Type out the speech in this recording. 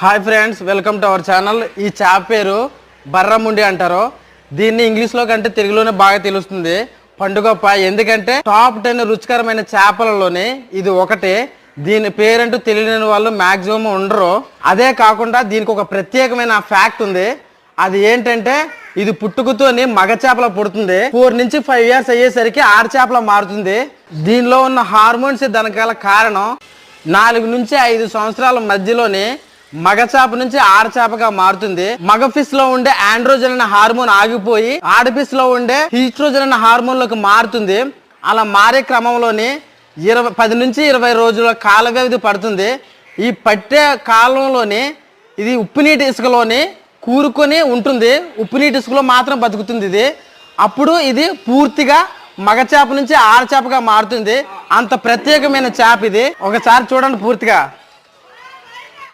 Hi friends, welcome to our channel. ఈ చేప పేరు బర్రముండి అంటారు. దీన్ని ఇంగ్లీష్లో కంటే తెలుగులోనే బాగా తెలుస్తుంది పండుగప్ప. ఎందుకంటే టాప్ 10 రుచికరమైన చేపలలోనే ఇది ఒకటి. దీని పేరంటూ తెలియని వాళ్ళు మ్యాక్సిమం ఉండరు. అదే కాకుండా దీనికి ఒక ప్రత్యేకమైన ఫ్యాక్ట్ ఉంది. అది ఏంటంటే ఇది పుట్టుకతోని మగ చేపల పుడుతుంది. 4 నుంచి 5 ఇయర్స్ అయ్యేసరికి ఆడ చేపల మారుతుంది. దీనిలో ఉన్న హార్మోన్స్ దానికి గల కారణం 4 నుంచి 5 సంవత్సరాల మధ్యలోనే మగ చేప నుంచి ఆడ చేపగా మారుతుంది. మగ ఫిష్ లో ఉండే ఆండ్రోజన్ అనే హార్మోన్ ఆగిపోయి ఆడ ఫిష్ లో ఉండే ఈస్ట్రోజన్ అనే హార్మోన్ లోకి మారుతుంది. అలా మారే క్రమంలోని 10 నుంచి 20 రోజుల కాల వ్యవధి పడుతుంది. ఈ పట్టే కాలంలోని ఇది ఉప్పు నీటి ఇసుకలోని కూరుకొని ఉంటుంది. ఉప్పు నీటి ఇసుకలో మాత్రం బతుకుతుంది ఇది. అప్పుడు ఇది పూర్తిగా మగ చేప నుంచి ఆడ చేపగా మారుతుంది. అంత ప్రత్యేకమైన చేప ఇది. ఒకసారి చూడండి పూర్తిగా.